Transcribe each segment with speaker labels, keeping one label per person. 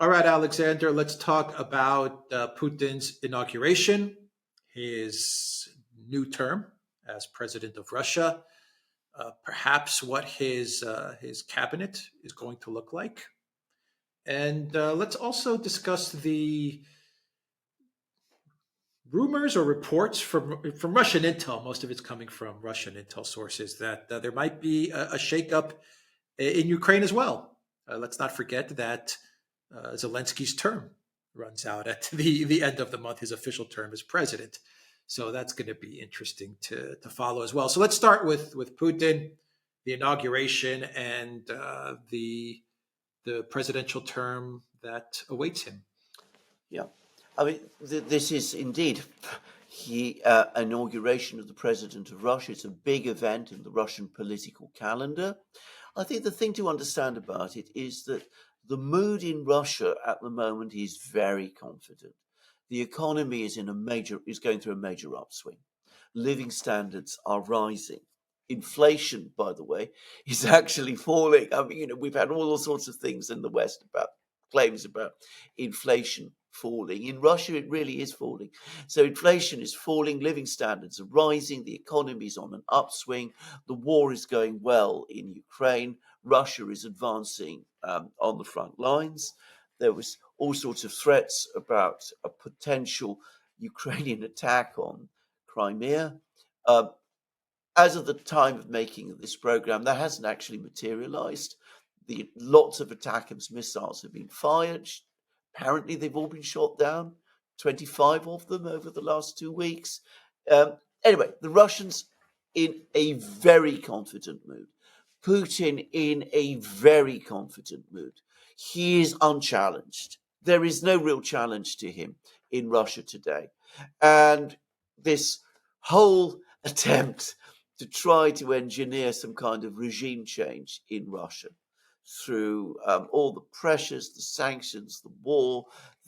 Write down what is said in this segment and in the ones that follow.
Speaker 1: All right, Alexander, let's talk about Putin's inauguration, his new term as president of Russia, perhaps what his cabinet is going to look like. And let's also discuss the rumors or reports from Russian intel. Most of it's coming from Russian intel sources that there might be a shakeup in Ukraine as well. Let's not forget that Zelensky's term runs out at the end of the month, his official term as president. So that's going to be interesting to follow as well. So let's start with Putin, the inauguration, and the presidential term that awaits him.
Speaker 2: Yeah, I mean, this is indeed the inauguration of the president of Russia. It's a big event in the Russian political calendar. I think the thing to understand about it is that the mood in Russia at the moment is very confident. The economy is going through a major upswing. Living standards are rising. Inflation, by the way, is actually falling. I mean, we've had all sorts of things in the West about claims about inflation falling. In Russia, it really is falling. So inflation is falling, living standards are rising, the economy is on an upswing, the war is going well in Ukraine, Russia is advancing on the front lines. There was all sorts of threats about a potential Ukrainian attack on Crimea. As of the time of making this program, that hasn't actually materialized. Lots of ATACMS missiles have been fired. Apparently, they've all been shot down, 25 of them over the last 2 weeks. Anyway, the Russians in a very confident mood. Putin in a very confident mood. He is unchallenged. There is no real challenge to him in Russia today. And this whole attempt to try to engineer some kind of regime change in Russia through all the pressures, the sanctions, the war,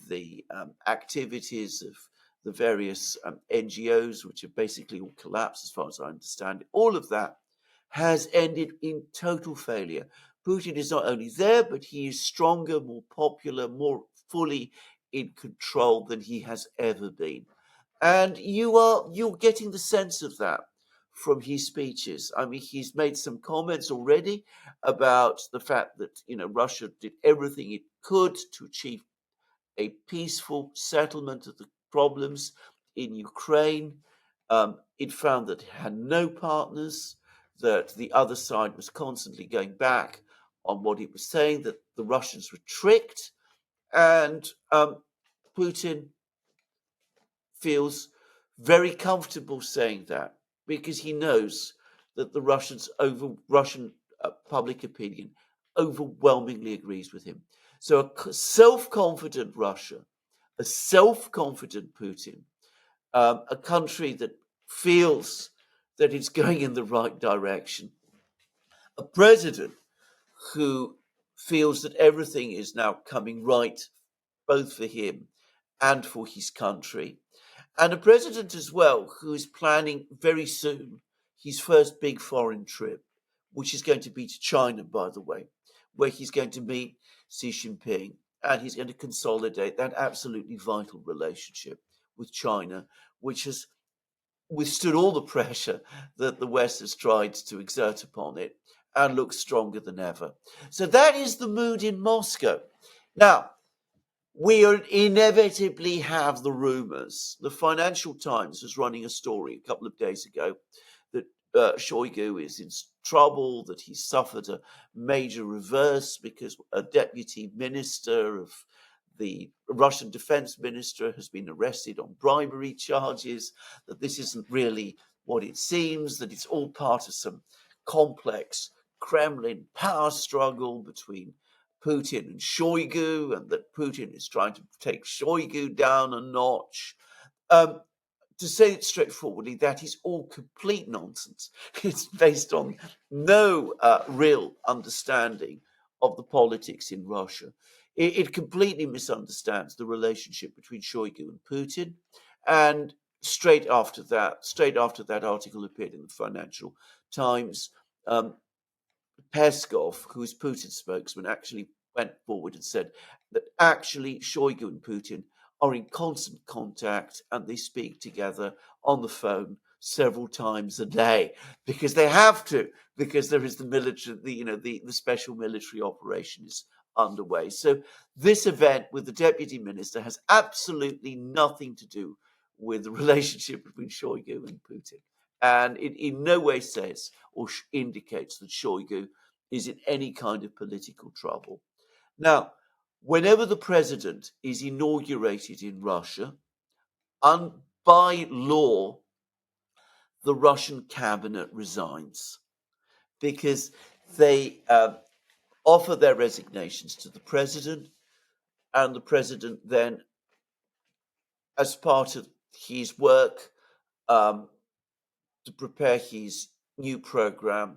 Speaker 2: the activities of the various NGOs, which have basically all collapsed as far as I understand it, all of that has ended in total failure. Putin is not only there, but he is stronger, more popular, more fully in control than he has ever been. And you're getting the sense of that from his speeches. I mean, he's made some comments already about the fact that, Russia did everything it could to achieve a peaceful settlement of the problems in Ukraine. It found that it had no partners, that the other side was constantly going back on what it was saying, that the Russians were tricked, and Putin feels very comfortable saying that because he knows that the Russian public opinion overwhelmingly agrees with him. So a self-confident Russia, a self-confident Putin, a country that feels that it's going in the right direction, a president who feels that everything is now coming right, both for him and for his country, and a president as well who is planning very soon his first big foreign trip, which is going to be to China, by the way, where he's going to meet Xi Jinping, and he's going to consolidate that absolutely vital relationship with China, which has withstood all the pressure that the West has tried to exert upon it and looks stronger than ever. So that is the mood in Moscow. Now, we inevitably have the rumors. The Financial Times was running a story a couple of days ago that Shoigu is in trouble, that he suffered a major reverse because a deputy minister of the Russian defense minister has been arrested on bribery charges, that this isn't really what it seems, that it's all part of some complex Kremlin power struggle between Putin and Shoigu, and that Putin is trying to take Shoigu down a notch. To say it straightforwardly, that is all complete nonsense. It's based on no real understanding of the politics in Russia. It completely misunderstands the relationship between Shoigu and Putin. And straight after that article appeared in the Financial Times, Peskov, who is Putin's spokesman, actually went forward and said, that actually Shoigu and Putin are in constant contact and they speak together on the phone several times a day because they have to, because there is the military, the special military operation is underway. So this event with the deputy minister has absolutely nothing to do with the relationship between Shoigu and Putin. And it in no way says or indicates that Shoigu is in any kind of political trouble. Now, whenever the president is inaugurated in Russia, by law, the Russian cabinet resigns because they offer their resignations to the president, and the president then, as part of his work to prepare his new program,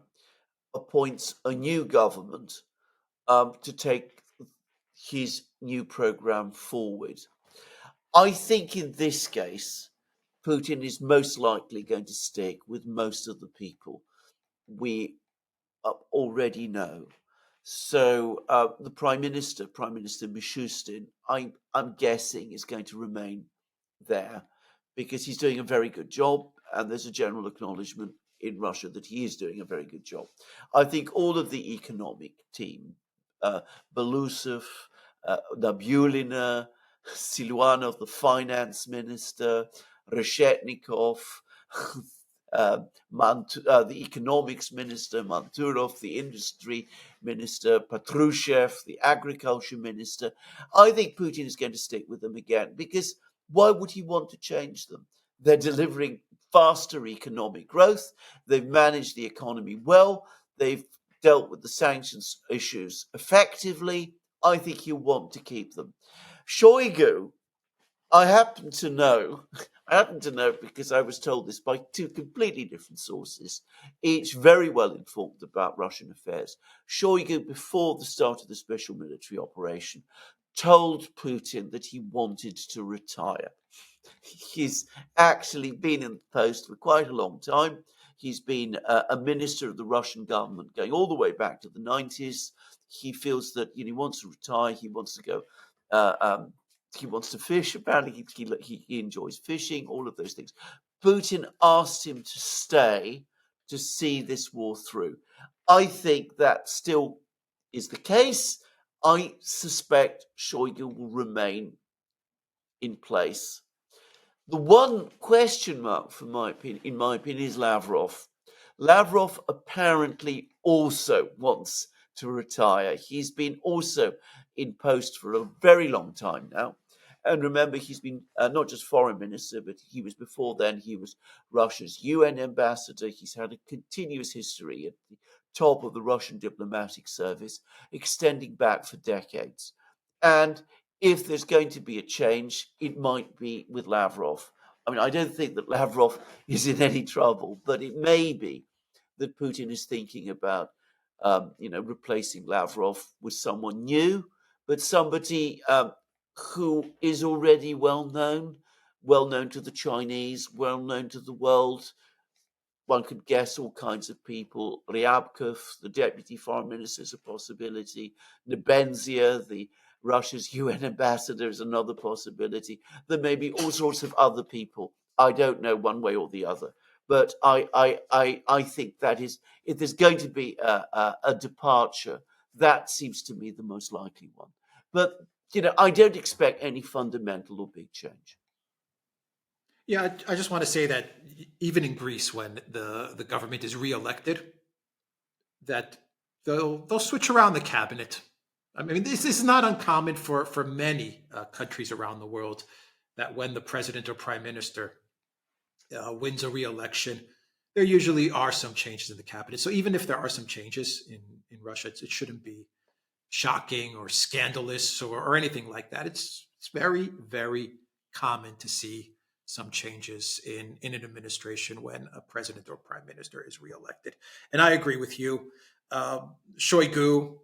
Speaker 2: appoints a new government to take his new program forward. I think in this case, Putin is most likely going to stick with most of the people we already know. So the Prime Minister Mishustin, I'm guessing, is going to remain there because he's doing a very good job, and there's a general acknowledgement in Russia that he is doing a very good job. I think all of the economic team, Belousov, Nabulina, Siluanov, the finance minister, Reshetnikov, the economics minister, Manturov, the industry minister, Patrushev, the agriculture minister. I think Putin is going to stick with them again because why would he want to change them? They're delivering faster economic growth. They've managed the economy well. They've dealt with the sanctions issues effectively. I think he'll want to keep them. Shoigu, I happen to know because I was told this by two completely different sources, each very well informed about Russian affairs. Shoigu, before the start of the special military operation, told Putin that he wanted to retire. He's actually been in the post for quite a long time. He's been a minister of the Russian government going all the way back to the 90s. He feels that he wants to retire. He wants to go. He wants to fish. Apparently, he enjoys fishing. All of those things. Putin asked him to stay to see this war through. I think that still is the case. I suspect Shoigu will remain in place. The one question mark, in my opinion, is Lavrov. Lavrov apparently also wants to retire. He's been also in post for a very long time now. And remember, he's been not just foreign minister, but he was before then, he was Russia's UN ambassador. He's had a continuous history at the top of the Russian diplomatic service, extending back for decades. And if there's going to be a change, it might be with Lavrov. I mean, I don't think that Lavrov is in any trouble, but it may be that Putin is thinking about, replacing Lavrov with someone new, but somebody who is already well known to the Chinese, well known to the world. One could guess all kinds of people. Ryabkov, the deputy foreign minister, is a possibility. Nebenzia, the Russia's UN ambassador, is another possibility. There may be all sorts of other people. I don't know one way or the other. But I think that is, if there's going to be a departure, that seems to me the most likely one. But, I don't expect any fundamental or big change.
Speaker 1: Yeah, I just want to say that even in Greece, when the government is reelected, that they'll switch around the cabinet. I mean, this is not uncommon for many countries around the world, that when the president or prime minister wins a reelection, there usually are some changes in the cabinet. So even if there are some changes in Russia, it shouldn't be shocking or scandalous or anything like that. It's very, very common to see some changes in an administration when a president or prime minister is reelected. And I agree with you. Shoigu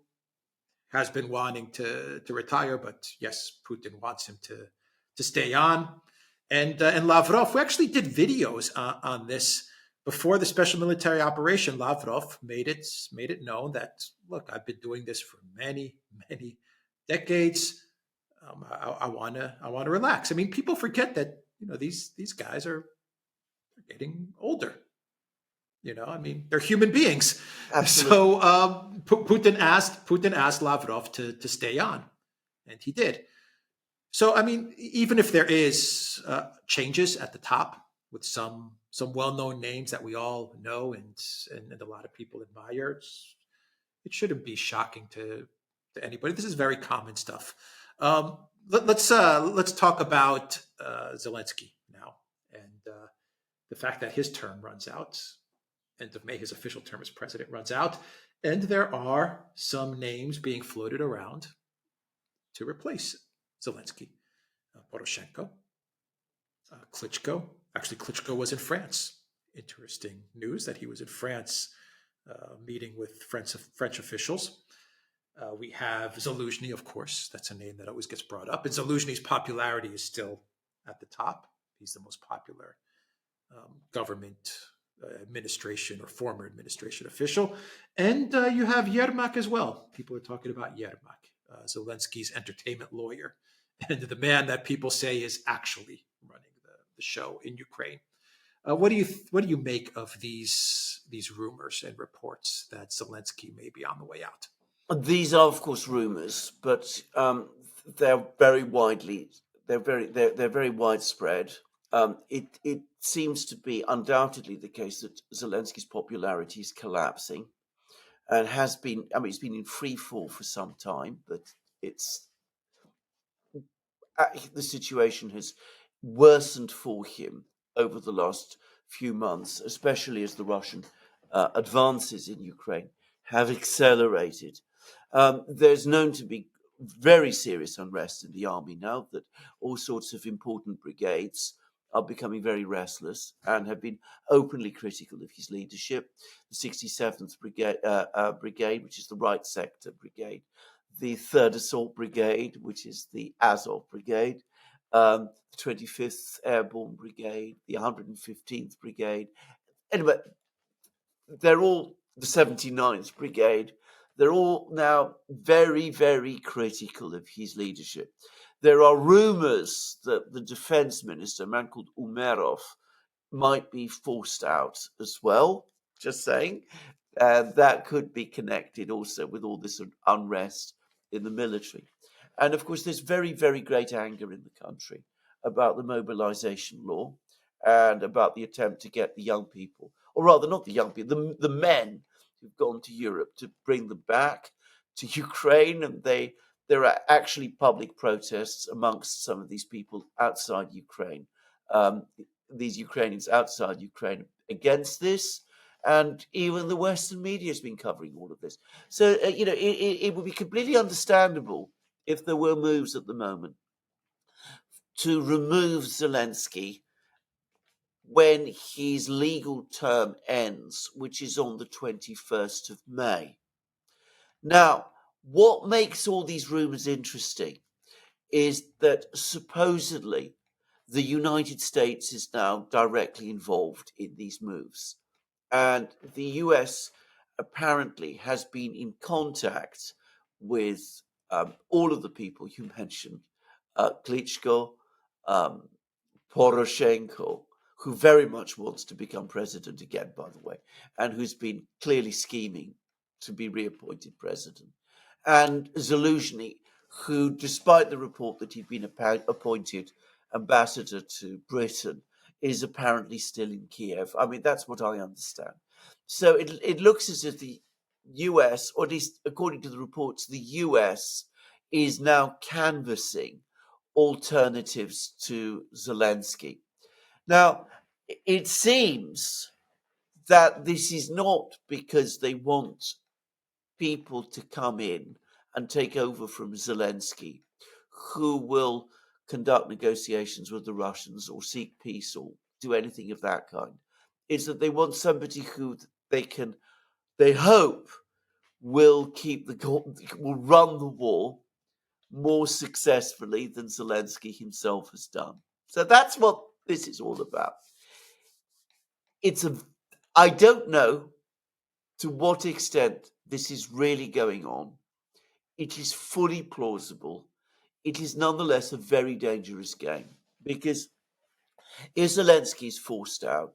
Speaker 1: has been wanting to retire, but yes, Putin wants him to stay on. And Lavrov, we actually did videos on this before the special military operation. Lavrov made it known that, look, I've been doing this for many, many decades. I want to relax. I mean, people forget that these guys are getting older. I mean, they're human beings.
Speaker 2: Absolutely.
Speaker 1: So Putin asked Lavrov to stay on, and he did. So I mean, even if there is changes at the top with some well-known names that we all know and a lot of people admire, it shouldn't be shocking to anybody. This is very common stuff. Let's talk about Zelensky now and the fact that his term runs out. End of May, his official term as president runs out, and there are some names being floated around to replace Zelensky. Poroshenko, Klitschko. Actually, Klitschko was in France. Interesting news that he was in France meeting with French officials. We have Zelensky, of course. That's a name that always gets brought up. And Zelensky's popularity is still at the top. He's the most popular government administration or former administration official. And you have Yermak as well. People are talking about Yermak, Zelensky's entertainment lawyer, and the man that people say is actually running the show in Ukraine. What do you make of these rumors and reports that Zelensky may be on the way out?
Speaker 2: These are, of course, rumors, but they're very widespread. It seems to be undoubtedly the case that Zelensky's popularity is collapsing, and has been. I mean, it's been in free fall for some time, but the situation has worsened for him over the last few months, especially as the Russian advances in Ukraine have accelerated. There's known to be very serious unrest in the army now, that all sorts of important brigades are becoming very restless and have been openly critical of his leadership. The 67th Brigade, which is the Right Sector Brigade, the 3rd Assault Brigade, which is the Azov Brigade, the 25th Airborne Brigade, the 115th Brigade. Anyway, they're all the 79th Brigade. They're all now very, very critical of his leadership. There are rumors that the defense minister, a man called Umerov, might be forced out as well. Just saying. That could be connected also with all this unrest in the military. And of course, there's very, very great anger in the country about the mobilization law and about the attempt to get the young people, or rather not the young people, the men who've gone to Europe, to bring them back to Ukraine. And there are actually public protests amongst some of these people outside Ukraine, these Ukrainians outside Ukraine, against this. And even the Western media has been covering all of this. So, it would be completely understandable if there were moves at the moment to remove Zelensky when his legal term ends, which is on the 21st of May. Now, what makes all these rumors interesting is that supposedly the United States is now directly involved in these moves. And the US apparently has been in contact with all of the people you mentioned, Klitschko, Poroshenko, who very much wants to become president again, by the way, and who's been clearly scheming to be reappointed president, and Zelensky, who, despite the report that he'd been appointed ambassador to Britain, is apparently still in Kiev. I mean, that's what I understand. So it looks as if the US, or at least according to the reports, the US is now canvassing alternatives to Zelensky. Now, it seems that this is not because they want people to come in and take over from Zelensky, who will conduct negotiations with the Russians or seek peace or do anything of that kind. It's that they want somebody who they hope will run the war more successfully than Zelensky himself has done. So that's what this is all about. I don't know to what extent this is really going on. It is fully plausible. it is nonetheless a very dangerous game, because if Zelensky is forced out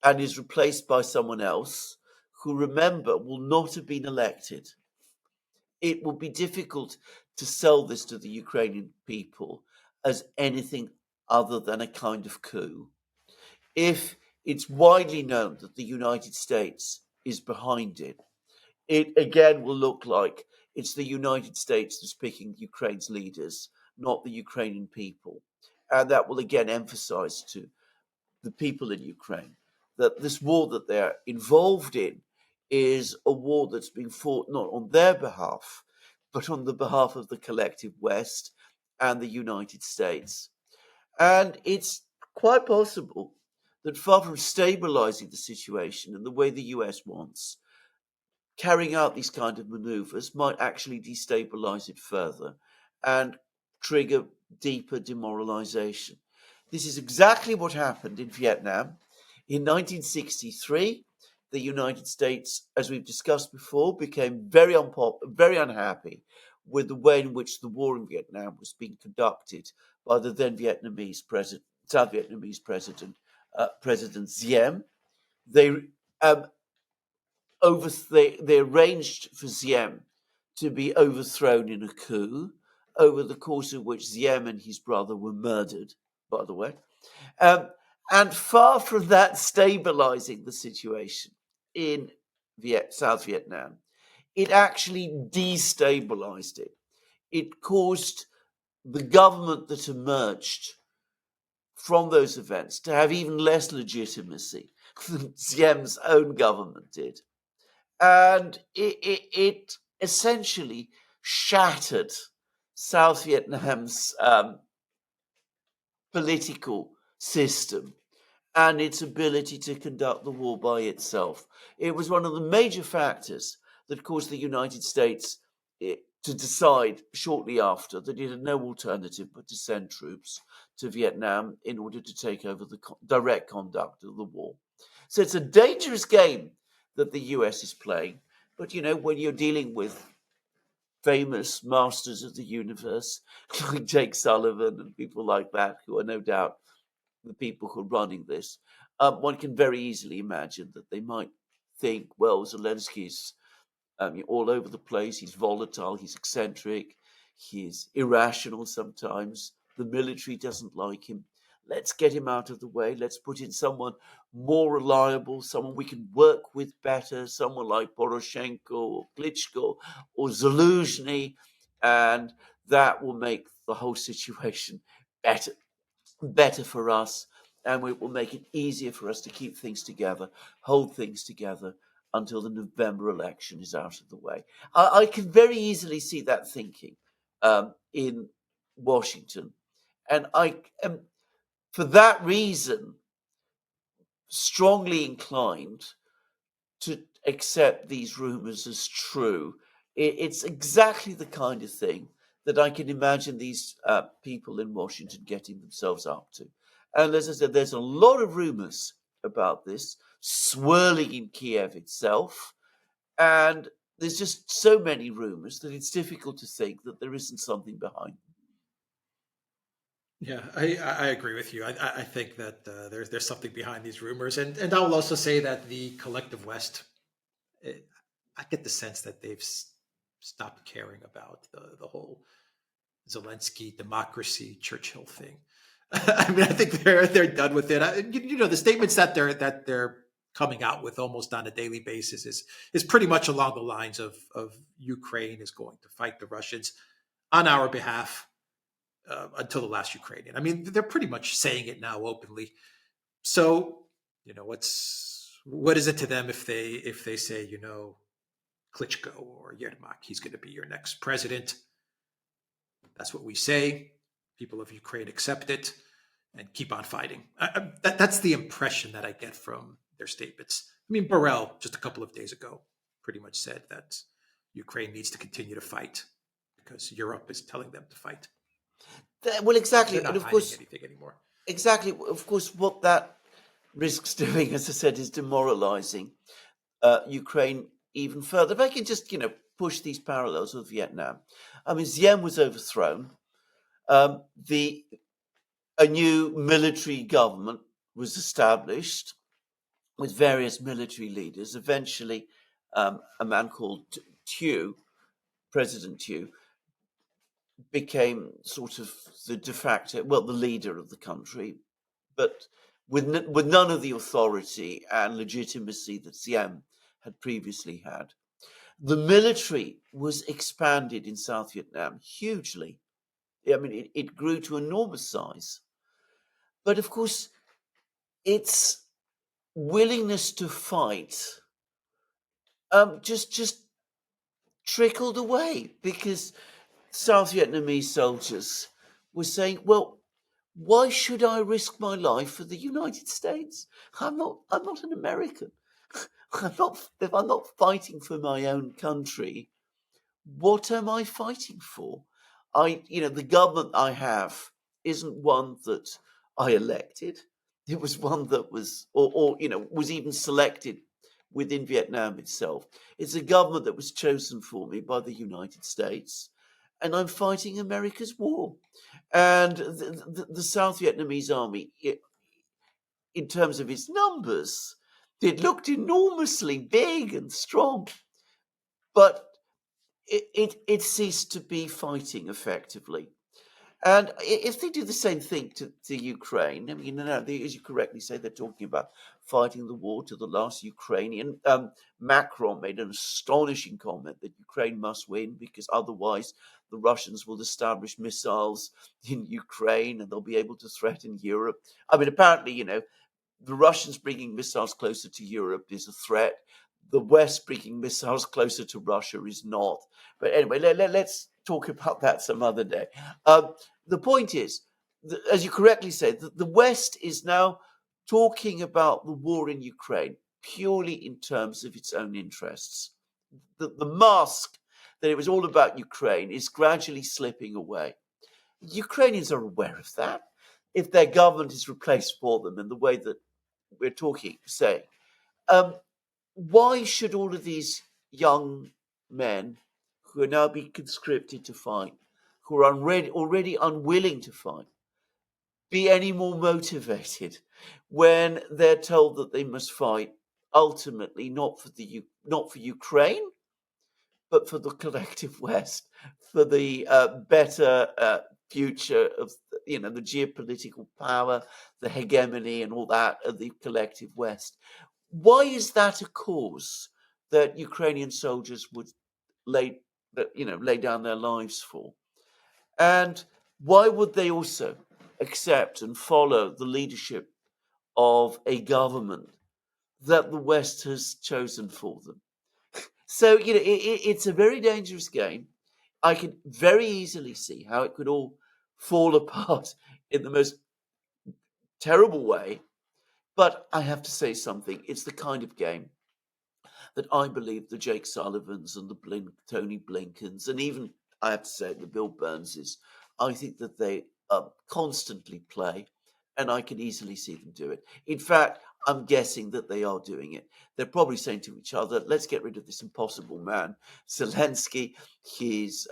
Speaker 2: and is replaced by someone else who, remember, will not have been elected, it will be difficult to sell this to the Ukrainian people as anything other than a kind of coup. If it's widely known that the United States is behind it, it again will look like it's the United States that's picking Ukraine's leaders, not the Ukrainian people. And that will again emphasize to the people in Ukraine that this war that they're involved in is a war that's being fought not on their behalf, but on the behalf of the collective West and the United States. And it's quite possible that, far from stabilizing the situation in the way the US wants, carrying out these kind of maneuvers might actually destabilize it further and trigger deeper demoralization. This is exactly what happened in Vietnam. In 1963, the United States, as we've discussed before, became very unhappy with the way in which the war in Vietnam was being conducted by the then South Vietnamese president, President Diem. They they arranged for Diem to be overthrown in a coup, over the course of which Diem and his brother were murdered, by the way. And far from that stabilizing the situation in South Vietnam, it actually destabilized it. It caused the government that emerged from those events to have even less legitimacy than Diem's own government did. And it essentially shattered South Vietnam's political system and its ability to conduct the war by itself. It was one of the major factors that caused the United States to decide shortly after that it had no alternative but to send troops to Vietnam in order to take over the direct conduct of the war. So it's a dangerous game that the US is playing. But, when you're dealing with famous masters of the universe like Jake Sullivan and people like that, who are no doubt the people who are running this, one can very easily imagine that they might think, well, Zelensky's all over the place. He's volatile. He's eccentric. He's irrational sometimes. The military doesn't like him. Let's get him out of the way. Let's put in someone more reliable, someone we can work with better, someone like Poroshenko or Klitschko or Zelensky, and that will make the whole situation better for us, and it will make it easier for us to keep things together, hold things together until the November election is out of the way. I can very easily see that thinking in Washington, and I am, for that reason, strongly inclined to accept these rumors as true. It's exactly the kind of thing that I can imagine these people in Washington getting themselves up to. And as I said, there's a lot of rumors about this swirling in Kiev itself. And there's just so many rumors that it's difficult to think that there isn't something behind them.
Speaker 1: Yeah, I agree with you. I think that there's something behind these rumors, and I will also say that the collective West, I get the sense that they've stopped caring about the whole Zelensky democracy Churchill thing. I mean, I think they're done with it. The statements that they're coming out with almost on a daily basis is pretty much along the lines of Ukraine is going to fight the Russians on our behalf. Until the last Ukrainian. I mean, they're pretty much saying it now openly. So, what is it to them if they say, Klitschko or Yermak, he's going to be your next president? That's what we say. People of Ukraine accept it and keep on fighting. That's the impression that I get from their statements. I mean, Borrell just a couple of days ago pretty much said that Ukraine needs to continue to fight because Europe is telling them to fight.
Speaker 2: Well, exactly.
Speaker 1: They're not
Speaker 2: And of
Speaker 1: hiding
Speaker 2: course,
Speaker 1: anything anymore.
Speaker 2: exactly. Of course, what that risks doing, as I said, is demoralizing Ukraine even further. If I can just, push these parallels with Vietnam. I mean, Diem was overthrown. A new military government was established with various military leaders. Eventually, a man called President Tew, became sort of the de facto, well, the leader of the country, but with none of the authority and legitimacy that Siem had previously had. The military was expanded in South Vietnam hugely. I mean, it grew to enormous size. But of course, its willingness to fight just trickled away because South Vietnamese soldiers were saying, well, why should I risk my life for the United States? I'm not an American. If I'm not fighting for my own country, what am I fighting for? The government I have isn't one that I elected. It was one that was, was even selected within Vietnam itself. It's a government that was chosen for me by the United States, and I'm fighting America's war. And the South Vietnamese army, in terms of its numbers, it looked enormously big and strong, but it ceased to be fighting effectively. And if they do the same thing to Ukraine, I mean, as you correctly say, they're talking about fighting the war to the last Ukrainian. Macron made an astonishing comment that Ukraine must win because otherwise the Russians will establish missiles in Ukraine and they'll be able to threaten Europe. I mean, apparently, the Russians bringing missiles closer to Europe is a threat. The West bringing missiles closer to Russia is not. But anyway, let's talk about that some other day. The point is, as you correctly said, the West is now talking about the war in Ukraine purely in terms of its own interests. The mask that it was all about Ukraine is gradually slipping away. Ukrainians are aware of that. If their government is replaced for them in the way that we're saying, why should all of these young men who are now being conscripted to fight, who are already unwilling to fight, be any more motivated when they're told that they must fight ultimately not for Ukraine, but for the collective West, for the better future of the geopolitical power, the hegemony, and all that of the collective West? Why is that a cause that Ukrainian soldiers would lay down their lives for? And why would they also accept and follow the leadership of a government that the West has chosen for them? So, it's a very dangerous game. I can very easily see how it could all fall apart in the most terrible way. But I have to say something. It's the kind of game that I believe the Jake Sullivans and the Tony Blinkens, and even, I have to say, the Bill Burnses, I think that they constantly play, and I can easily see them do it. In fact, I'm guessing that they are doing it. They're probably saying to each other, let's get rid of this impossible man, Zelensky. His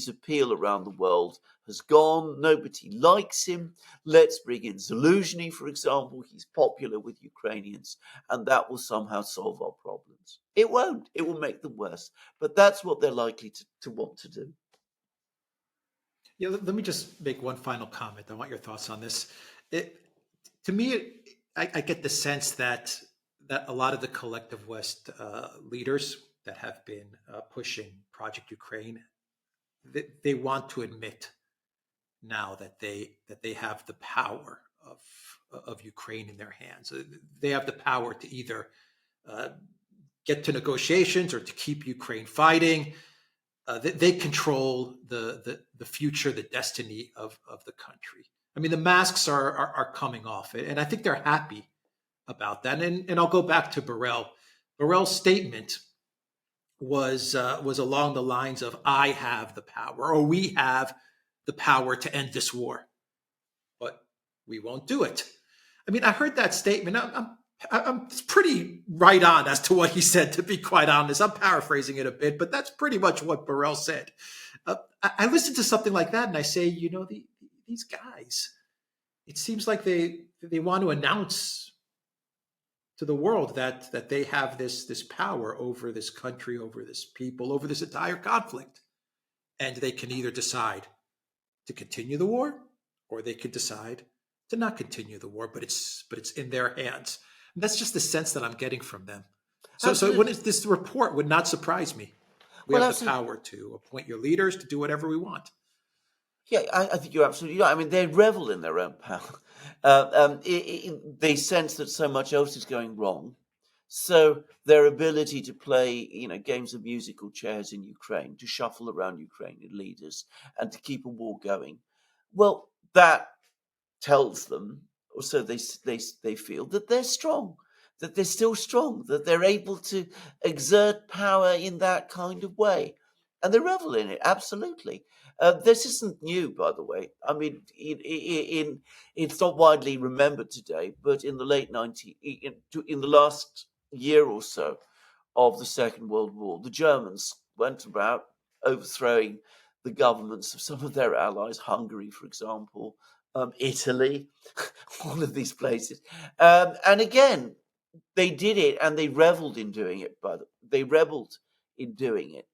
Speaker 2: appeal around the world has gone. Nobody likes him. Let's bring in Zelensky, for example. He's popular with Ukrainians, and that will somehow solve our problems. It won't. It will make them worse. But that's what they're likely to want to do.
Speaker 1: Yeah, let me just make one final comment. I want your thoughts on this. To me, I get the sense that a lot of the collective West leaders that have been pushing Project Ukraine, they want to admit now that they have the power of Ukraine in their hands. They have the power to either get to negotiations or to keep Ukraine fighting. They control the future, the destiny of the country. I mean, the masks are coming off, and I think they're happy about that. And I'll go back to Borrell. Borrell's statement was along the lines of "I have the power," or "We have the power to end this war, but we won't do it." I mean, I heard that statement. I'm I'm it's pretty right on as to what he said, to be quite honest. I'm paraphrasing it a bit, but that's pretty much what Burrell said. I listen to something like that and I say, these guys, it seems like they want to announce to the world that they have this power over this country, over this people, over this entire conflict, and they can either decide to continue the war or they could decide to not continue the war. But it's in their hands. And that's just the sense that I'm getting from them. So when
Speaker 2: Absolutely.
Speaker 1: this report would not surprise me. We
Speaker 2: Well,
Speaker 1: have the
Speaker 2: absolutely.
Speaker 1: power to appoint your leaders to do whatever we want.
Speaker 2: Yeah, I think you're absolutely right. I mean, they revel in their own power. They sense that so much else is going wrong. So their ability to play, games of musical chairs in Ukraine, to shuffle around Ukrainian leaders, and to keep a war going, well, that tells them, or so they feel, that they're strong, that they're still strong, that they're able to exert power in that kind of way, and they revel in it. Absolutely. This isn't new, by the way. I mean, it's not widely remembered today, but in the late 90s, in the last year or so of the Second World War, the Germans went about overthrowing the governments of some of their allies, Hungary, for example, Italy, all of these places. And again, they did it and they reveled in doing it, but they rebelled in doing it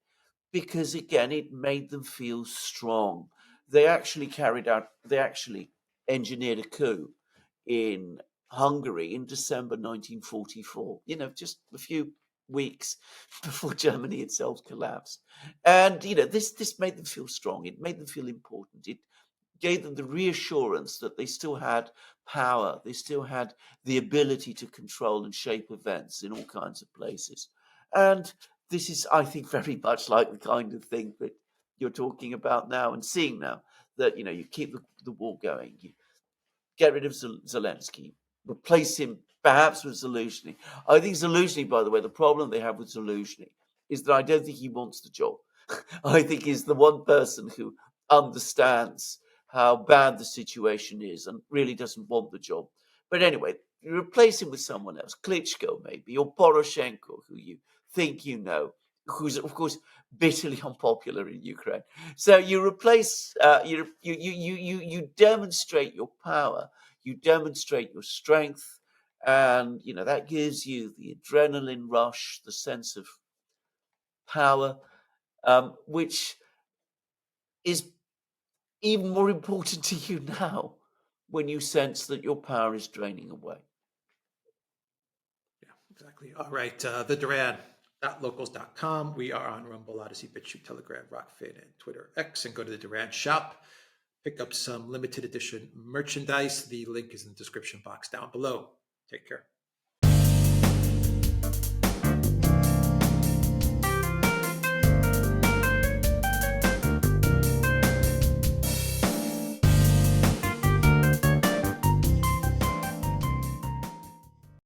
Speaker 2: because, again, it made them feel strong. They actually engineered a coup in Hungary in December 1944, just a few weeks before Germany itself collapsed. And, this made them feel strong. It made them feel important. It gave them the reassurance that they still had power, they still had the ability to control and shape events in all kinds of places. And this is, I think, very much like the kind of thing that you're talking about now and seeing now, that you keep the war going, you get rid of Zelensky, replace him perhaps with Zelensky. I think Zelensky, by the way, the problem they have with Zelensky is that I don't think he wants the job. I think he's the one person who understands how bad the situation is and really doesn't want the job. But anyway, you replace him with someone else, Klitschko maybe, or Poroshenko, who you think who's of course bitterly unpopular in Ukraine. So you replace, you demonstrate your power, you demonstrate your strength, and that gives you the adrenaline rush, the sense of power, which is even more important to you now when you sense that your power is draining away.
Speaker 1: Yeah, exactly. All right. The Duran.locals.com. We are on Rumble, Odyssey, BitChute, Telegram, Rockfin, and Twitter X. And go to the Duran shop. Pick up some limited edition merchandise. The link is in the description box down below. Take care.